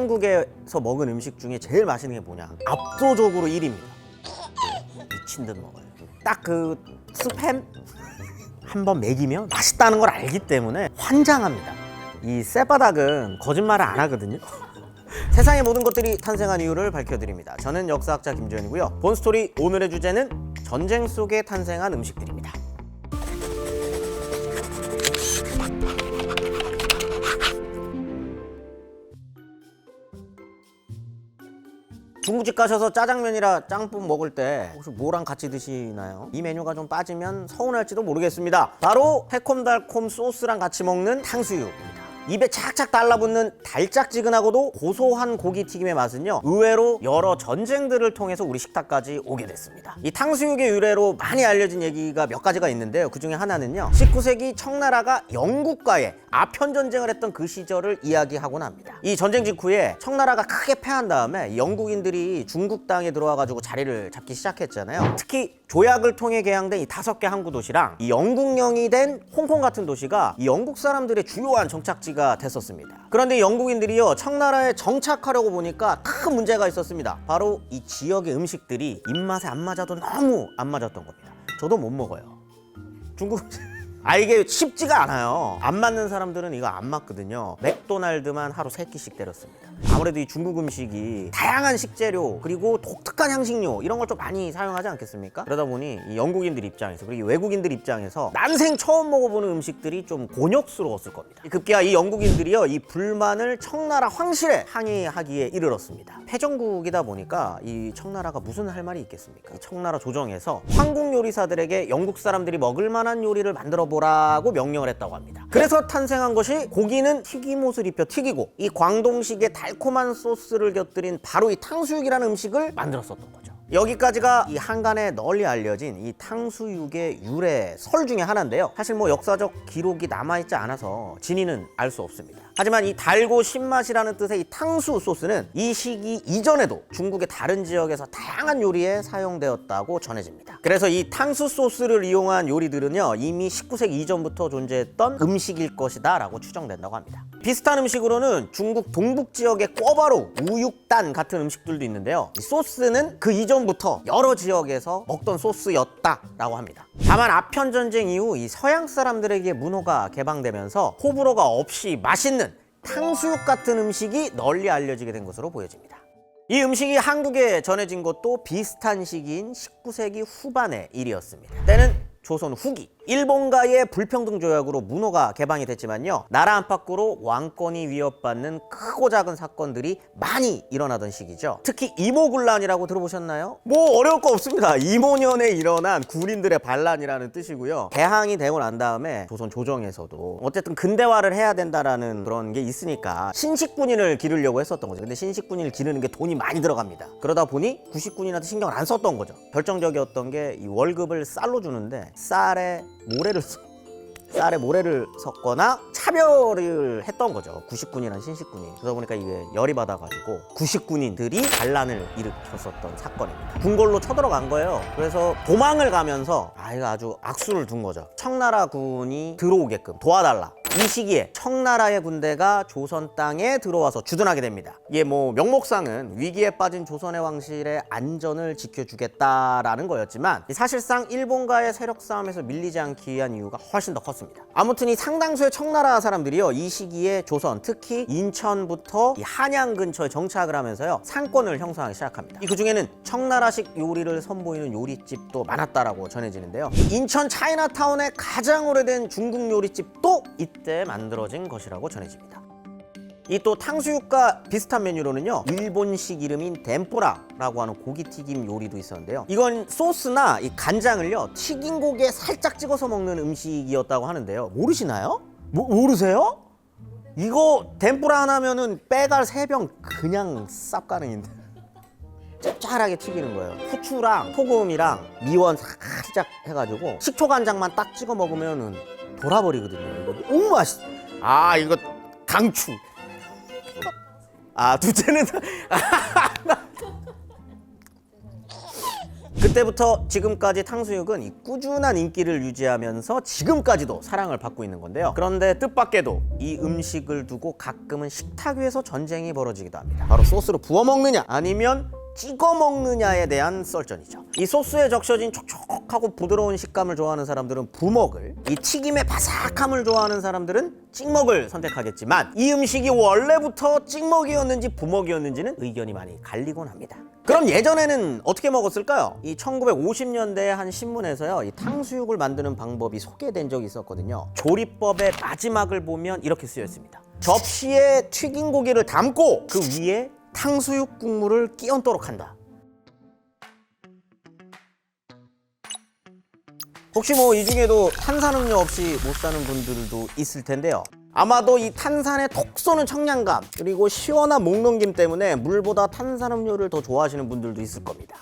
한국에서 먹은 음식 중에 제일 맛있는 게 뭐냐? 압도적으로 1위입니다. 미친 듯 먹어요. 딱 그 스팸 한번 먹이면 맛있다는 걸 알기 때문에 환장합니다. 이 쌔바닥은 거짓말을 안 하거든요. 세상의 모든 것들이 탄생한 이유를 밝혀드립니다. 저는 역사학자 김지현이고요. 본스토리 오늘의 주제는 전쟁 속에 탄생한 음식들입니다. 중국집 가셔서 짜장면이라 짬뽕 먹을 때 혹시 뭐랑 같이 드시나요? 이 메뉴가 좀 빠지면 서운할지도 모르겠습니다. 바로 새콤달콤 소스랑 같이 먹는 탕수육입니다. 입에 착착 달라붙는 달짝지근하고도 고소한 고기튀김의 맛은요, 의외로 여러 전쟁들을 통해서 우리 식탁까지 오게 됐습니다. 이 탕수육의 유래로 많이 알려진 얘기가 몇 가지가 있는데요. 그 중에 하나는요, 19세기 청나라가 영국과의 아편전쟁을 했던 그 시절을 이야기하곤 합니다. 이 전쟁 직후에 청나라가 크게 패한 다음에 영국인들이 중국 땅에 들어와가지고 자리를 잡기 시작했잖아요. 특히 조약을 통해 개항된 이 5개 항구 도시랑 이 영국령이 된 홍콩 같은 도시가 이 영국 사람들의 주요한 정착지가 됐었습니다. 그런데 영국인들이요, 청나라에 정착하려고 보니까 큰 문제가 있었습니다. 바로 이 지역의 음식들이 입맛에 안 맞아도 너무 안 맞았던 겁니다. 저도 못 먹어요. 중국 이게 쉽지가 않아요. 안 맞는 사람들은 이거 안 맞거든요. 맥도날드만 하루 3끼씩 때렸습니다. 아무래도 이 중국 음식이 다양한 식재료 그리고 독특한 향신료 이런 걸 좀 많이 사용하지 않겠습니까? 그러다 보니 이 영국인들 입장에서 그리고 외국인들 입장에서 난생 처음 먹어보는 음식들이 좀 곤욕스러웠을 겁니다. 급기야 이 영국인들이요, 이 불만을 청나라 황실에 항의하기에 이르렀습니다. 패전국이다 보니까 이 청나라가 무슨 할 말이 있겠습니까? 이 청나라 조정에서 황국 요리사들에게 영국 사람들이 먹을 만한 요리를 만들어 보라고 명령을 했다고 합니다. 그래서 탄생한 것이 고기는 튀김옷을 입혀 튀기고 이 광동식의 달콤한 소스를 곁들인 바로 이 탕수육이라는 음식을 만들었었던 거죠. 여기까지가 이 한간에 널리 알려진 이 탕수육의 유래 설 중에 하나인데요. 사실 뭐 역사적 기록이 남아있지 않아서 진위는 알 수 없습니다. 하지만 이 달고 신맛이라는 뜻의 이 탕수 소스는 이 시기 이전에도 중국의 다른 지역에서 다양한 요리에 사용되었다고 전해집니다. 그래서 이 탕수 소스를 이용한 요리들은요, 이미 19세기 이전부터 존재했던 음식일 것이다 라고 추정된다고 합니다. 비슷한 음식으로는 중국 동북 지역의 꿔바로, 우육단 같은 음식들도 있는데요, 이 소스는 그 이전부터 여러 지역에서 먹던 소스였다라고 합니다. 다만 아편전쟁 이후 이 서양 사람들에게 문호가 개방되면서 호불호가 없이 맛있는 탕수육 같은 음식이 널리 알려지게 된 것으로 보여집니다. 이 음식이 한국에 전해진 것도 비슷한 시기인 19세기 후반의 일이었습니다. 때는 조선 후기, 일본과의 불평등 조약으로 문호가 개방이 됐지만요, 나라 안팎으로 왕권이 위협받는 크고 작은 사건들이 많이 일어나던 시기죠. 특히 이모군란이라고 들어보셨나요? 뭐 어려울 거 없습니다. 이모년에 일어난 군인들의 반란이라는 뜻이고요. 개항이 되고 난 다음에 조선 조정에서도 어쨌든 근대화를 해야 된다라는 그런 게 있으니까 신식군인을 기르려고 했었던 거죠. 근데 신식군인을 기르는 게 돈이 많이 들어갑니다. 그러다 보니 구식군인한테 신경을 안 썼던 거죠. 결정적이었던 게 이 월급을 쌀로 주는데 쌀에 모래를 섞거나 차별을 했던 거죠. 구식군이랑 신식군이. 그러다 보니까 이게 열이 받아가지고 구식군인들이 반란을 일으켰었던 사건입니다. 궁궐로 쳐들어간 거예요. 그래서 도망을 가면서 이거 아주 악수를 둔 거죠. 청나라군이 들어오게끔 도와달라. 이 시기에 청나라의 군대가 조선 땅에 들어와서 주둔하게 됩니다. 이게 뭐 명목상은 위기에 빠진 조선의 왕실의 안전을 지켜주겠다라는 거였지만 사실상 일본과의 세력 싸움에서 밀리지 않기 위한 이유가 훨씬 더 컸습니다. 아무튼 이 상당수의 청나라 사람들이요, 이 시기에 조선, 특히 인천부터 이 한양 근처에 정착을 하면서요, 상권을 형성하기 시작합니다. 그 중에는 청나라식 요리를 선보이는 요리집도 많았다라고 전해지는데요, 인천 차이나타운의 가장 오래된 중국 요리집도 이때 만들어진 것이라고 전해집니다. 이 또 탕수육과 비슷한 메뉴로는요, 일본식 이름인 덴뿌라라고 하는 고기튀김 요리도 있었는데요, 이건 소스나 이 간장을요, 튀긴 고기에 살짝 찍어서 먹는 음식이었다고 하는데요, 모르시나요? 모르세요? 이거 덴뿌라 하나면은 빼갈 3병 그냥 쌉가능인데 짭짤하게 튀기는 거예요. 후추랑 소금이랑 미원 살짝 해가지고 식초간장만 딱 찍어 먹으면은 돌아버리거든요. 이거 너무 맛있어. 이거 강추. 둘째는 그때부터 지금까지 탕수육은 이 꾸준한 인기를 유지하면서 지금까지도 사랑을 받고 있는 건데요. 그런데 뜻밖에도 이 음식을 두고 가끔은 식탁 위에서 전쟁이 벌어지기도 합니다. 바로 소스로 부어 먹느냐 아니면 찍어 먹느냐에 대한 썰전이죠. 이 소스에 적셔진 촉촉하고 부드러운 식감을 좋아하는 사람들은 부먹을, 이 튀김의 바삭함을 좋아하는 사람들은 찍먹을 선택하겠지만 이 음식이 원래부터 찍먹이었는지 부먹이었는지는 의견이 많이 갈리곤 합니다. 그럼 예전에는 어떻게 먹었을까요? 이 1950년대에 한 신문에서요, 이 탕수육을 만드는 방법이 소개된 적이 있었거든요. 조리법의 마지막을 보면 이렇게 쓰여 있습니다. 접시에 튀긴 고기를 담고 그 위에 탕수육 국물을 끼얹도록 한다. 혹시 뭐 이 중에도 탄산음료 없이 못 사는 분들도 있을 텐데요. 아마도 이 탄산의 톡 쏘는 청량감 그리고 시원한 목넘김 때문에 물보다 탄산음료를 더 좋아하시는 분들도 있을 겁니다.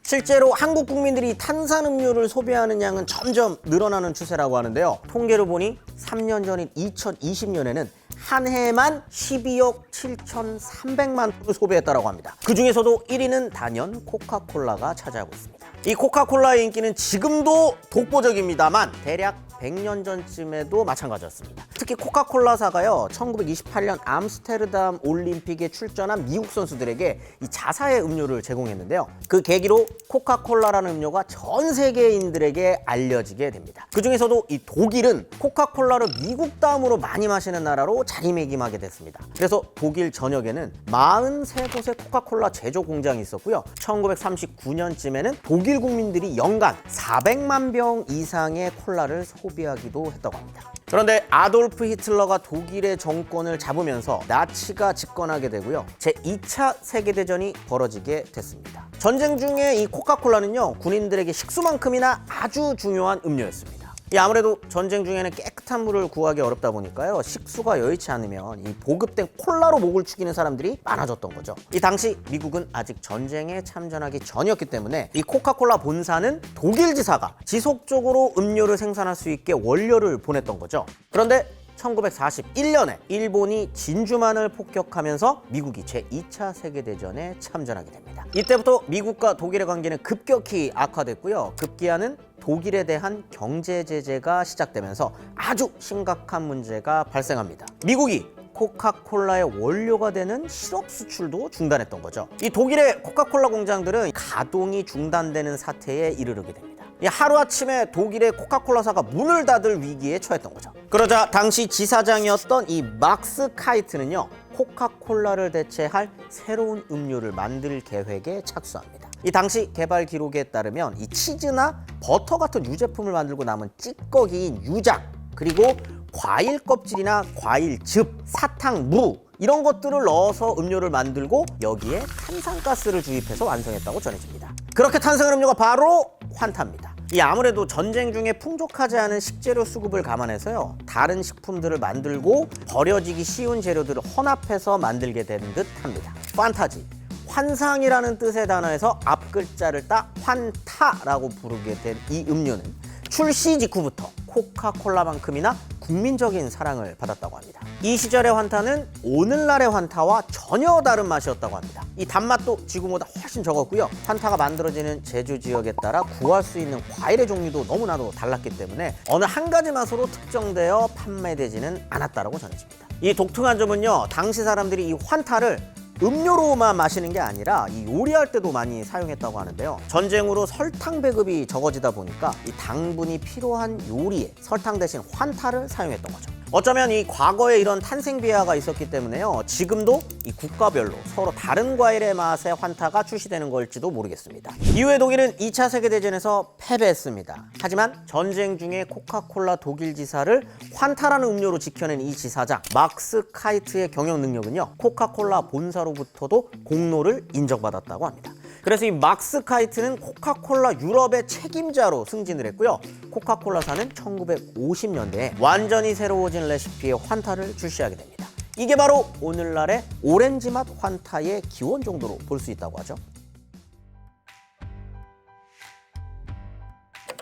실제로 한국 국민들이 탄산음료를 소비하는 양은 점점 늘어나는 추세라고 하는데요. 통계를 보니 3년 전인 2020년에는 한 해에만 12억 7,300만 톤을 소비했다고 합니다. 그 중에서도 1위는 단연 코카콜라가 차지하고 있습니다. 이 코카콜라의 인기는 지금도 독보적입니다만 대략 100년 전쯤에도 마찬가지였습니다. 특히 코카콜라사가요, 1928년 암스테르담 올림픽에 출전한 미국 선수들에게 이 자사의 음료를 제공했는데요. 그 계기로 코카콜라라는 음료가 전 세계인들에게 알려지게 됩니다. 그 중에서도 이 독일은 코카콜라를 미국 다음으로 많이 마시는 나라로 자리매김하게 됐습니다. 그래서 독일 전역에는 43곳의 코카콜라 제조 공장이 있었고요. 1939년쯤에는 독일 국민들이 연간 400만 병 이상의 콜라를 소비하기도 했다고 합니다. 그런데 아돌프 히틀러가 독일의 정권을 잡으면서 나치가 집권하게 되고요. 제2차 세계대전이 벌어지게 됐습니다. 전쟁 중에 이 코카콜라는요, 군인들에게 식수만큼이나 아주 중요한 음료였습니다. 아무래도 전쟁 중에는 깨끗한 물을 구하기 어렵다 보니까요, 식수가 여의치 않으면 이 보급된 콜라로 목을 축이는 사람들이 많아졌던 거죠. 이 당시 미국은 아직 전쟁에 참전하기 전이었기 때문에 이 코카콜라 본사는 독일 지사가 지속적으로 음료를 생산할 수 있게 원료를 보냈던 거죠. 그런데 1941년에 일본이 진주만을 폭격하면서 미국이 제2차 세계대전에 참전하게 됩니다. 이때부터 미국과 독일의 관계는 급격히 악화됐고요. 급기야는 독일에 대한 경제 제재가 시작되면서 아주 심각한 문제가 발생합니다. 미국이 코카콜라의 원료가 되는 시럽 수출도 중단했던 거죠. 이 독일의 코카콜라 공장들은 가동이 중단되는 사태에 이르게 됩니다. 하루아침에 독일의 코카콜라사가 문을 닫을 위기에 처했던 거죠. 그러자 당시 지사장이었던 이 막스 카이트는요, 코카콜라를 대체할 새로운 음료를 만들 계획에 착수합니다. 이 당시 개발 기록에 따르면 이 치즈나 버터 같은 유제품을 만들고 남은 찌꺼기인 유작, 그리고 과일 껍질이나 과일즙, 사탕, 무 이런 것들을 넣어서 음료를 만들고 여기에 탄산가스를 주입해서 완성했다고 전해집니다. 그렇게 탄생한 음료가 바로 환타입니다. 아무래도 전쟁 중에 풍족하지 않은 식재료 수급을 감안해서요, 다른 식품들을 만들고 버려지기 쉬운 재료들을 혼합해서 만들게 된 듯합니다. 판타지, 환상이라는 뜻의 단어에서 앞글자를 따 환타라고 부르게 된 이 음료는 출시 직후부터 코카콜라만큼이나 국민적인 사랑을 받았다고 합니다. 이 시절의 환타는 오늘날의 환타와 전혀 다른 맛이었다고 합니다. 이 단맛도 지금보다 훨씬 적었고요. 환타가 만들어지는 제조 지역에 따라 구할 수 있는 과일의 종류도 너무나도 달랐기 때문에 어느 한 가지 맛으로 특정되어 판매되지는 않았다고 전해집니다. 이 독특한 점은요, 당시 사람들이 이 환타를 음료로만 마시는 게 아니라 이 요리할 때도 많이 사용했다고 하는데요. 전쟁으로 설탕 배급이 적어지다 보니까 이 당분이 필요한 요리에 설탕 대신 환타를 사용했던 거죠. 어쩌면 이 과거에 이런 탄생 비하가 있었기 때문에요, 지금도 이 국가별로 서로 다른 과일의 맛의 환타가 출시되는 걸지도 모르겠습니다. 이후에 독일은 2차 세계대전에서 패배했습니다. 하지만 전쟁 중에 코카콜라 독일 지사를 환타라는 음료로 지켜낸 이 지사장 막스 카이트의 경영 능력은요, 코카콜라 본사로부터도 공로를 인정받았다고 합니다. 그래서 이 막스 카이트는 코카콜라 유럽의 책임자로 승진을 했고요. 코카콜라사는 1950년대에 완전히 새로워진 레시피의 환타를 출시하게 됩니다. 이게 바로 오늘날의 오렌지 맛 환타의 기원 정도로 볼 수 있다고 하죠.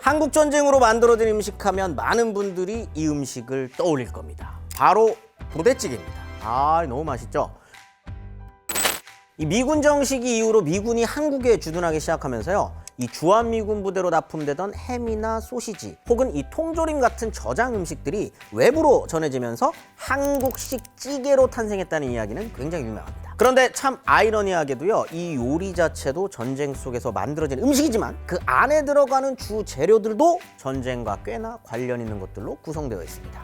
한국 전쟁으로 만들어진 음식하면 많은 분들이 이 음식을 떠올릴 겁니다. 바로 부대찌개입니다. 너무 맛있죠? 이 미군 정시기 이후로 미군이 한국에 주둔하기 시작하면서요, 이 주한미군 부대로 납품되던 햄이나 소시지 혹은 이 통조림 같은 저장 음식들이 외부로 전해지면서 한국식 찌개로 탄생했다는 이야기는 굉장히 유명합니다. 그런데 참 아이러니하게도요, 이 요리 자체도 전쟁 속에서 만들어진 음식이지만 그 안에 들어가는 주 재료들도 전쟁과 꽤나 관련 있는 것들로 구성되어 있습니다.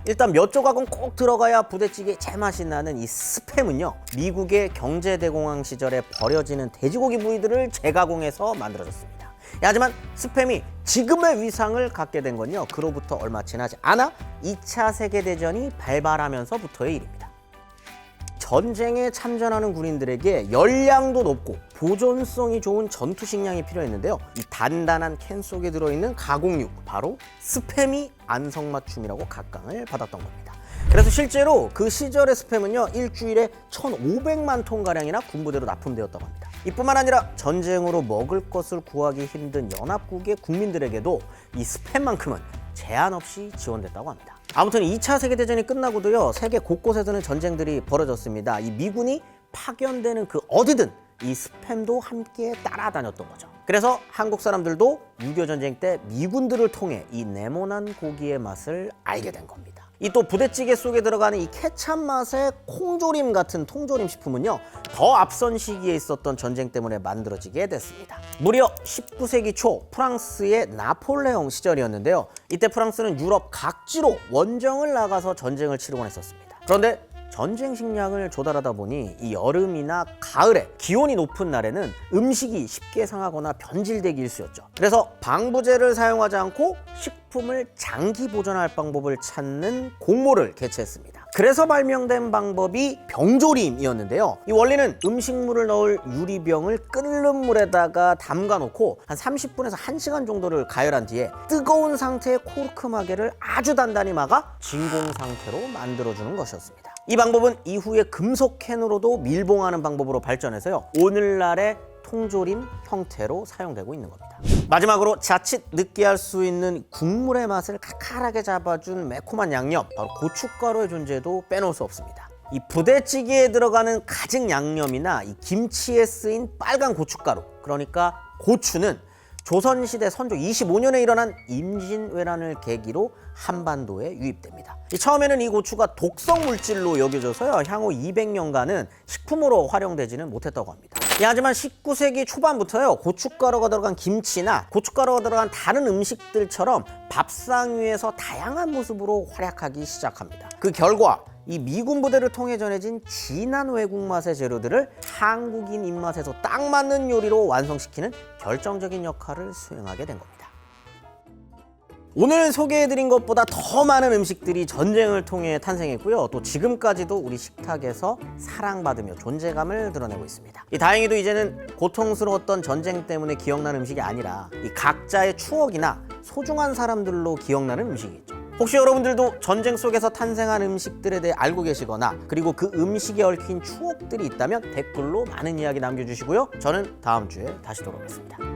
일단 몇 조각은 꼭 들어가야 부대찌개 제맛이 나는 이 스팸은요, 미국의 경제대공황 시절에 버려지는 돼지고기 부위들을 재가공해서 만들어졌습니다. 하지만 스팸이 지금의 위상을 갖게 된 건요, 그로부터 얼마 지나지 않아 2차 세계대전이 발발하면서부터의 일입니다. 전쟁에 참전하는 군인들에게 열량도 높고 보존성이 좋은 전투 식량이 필요했는데요, 이 단단한 캔 속에 들어있는 가공육, 바로 스팸이 안성맞춤이라고 각광을 받았던 겁니다. 그래서 실제로 그 시절의 스팸은요, 일주일에 1,500만 톤가량이나 군부대로 납품되었다고 합니다. 이뿐만 아니라 전쟁으로 먹을 것을 구하기 힘든 연합국의 국민들에게도 이 스팸만큼은 제한 없이 지원됐다고 합니다. 아무튼 2차 세계대전이 끝나고도요, 세계 곳곳에서는 전쟁들이 벌어졌습니다. 이 미군이 파견되는 그 어디든 이 스팸도 함께 따라다녔던 거죠. 그래서 한국 사람들도 6.25 전쟁 때 미군들을 통해 이 네모난 고기의 맛을 알게 된 겁니다. 이 또 부대찌개 속에 들어가는 이 케찹 맛의 콩조림 같은 통조림 식품은요, 더 앞선 시기에 있었던 전쟁 때문에 만들어지게 됐습니다. 무려 19세기 초 프랑스의 나폴레옹 시절이었는데요, 이때 프랑스는 유럽 각지로 원정을 나가서 전쟁을 치르곤 했었습니다. 그런데 전쟁 식량을 조달하다 보니 이 여름이나 가을에 기온이 높은 날에는 음식이 쉽게 상하거나 변질되기 일쑤였죠. 그래서 방부제를 사용하지 않고 식품을 장기 보존할 방법을 찾는 공모를 개최했습니다. 그래서 발명된 방법이 병조림이었는데요, 이 원리는 음식물을 넣을 유리병을 끓는 물에다가 담가 놓고 한 30분에서 1시간 정도를 가열한 뒤에 뜨거운 상태의 코르크 마개를 아주 단단히 막아 진공 상태로 만들어주는 것이었습니다. 이 방법은 이후에 금속 캔으로도 밀봉하는 방법으로 발전해서요, 오늘날의 통조림 형태로 사용되고 있는 겁니다. 마지막으로 자칫 느끼할 수 있는 국물의 맛을 칼칼하게 잡아준 매콤한 양념, 바로 고춧가루의 존재도 빼놓을 수 없습니다. 이 부대찌개에 들어가는 가증 양념이나 이 김치에 쓰인 빨간 고춧가루, 그러니까 고추는 조선시대 선조 25년에 일어난 임진왜란을 계기로 한반도에 유입됩니다. 처음에는 이 고추가 독성 물질로 여겨져서요, 향후 200년간은 식품으로 활용되지는 못했다고 합니다. 하지만 19세기 초반부터요, 고춧가루가 들어간 김치나 고춧가루가 들어간 다른 음식들처럼 밥상 위에서 다양한 모습으로 활약하기 시작합니다. 그 결과 이 미군 부대를 통해 전해진 진한 외국 맛의 재료들을 한국인 입맛에서 딱 맞는 요리로 완성시키는 결정적인 역할을 수행하게 된 겁니다. 오늘 소개해드린 것보다 더 많은 음식들이 전쟁을 통해 탄생했고요, 또 지금까지도 우리 식탁에서 사랑받으며 존재감을 드러내고 있습니다. 다행히도 이제는 고통스러웠던 전쟁 때문에 기억나는 음식이 아니라 이 각자의 추억이나 소중한 사람들로 기억나는 음식이죠. 혹시 여러분들도 전쟁 속에서 탄생한 음식들에 대해 알고 계시거나, 그리고 그 음식에 얽힌 추억들이 있다면 댓글로 많은 이야기 남겨주시고요, 저는 다음 주에 다시 돌아오겠습니다.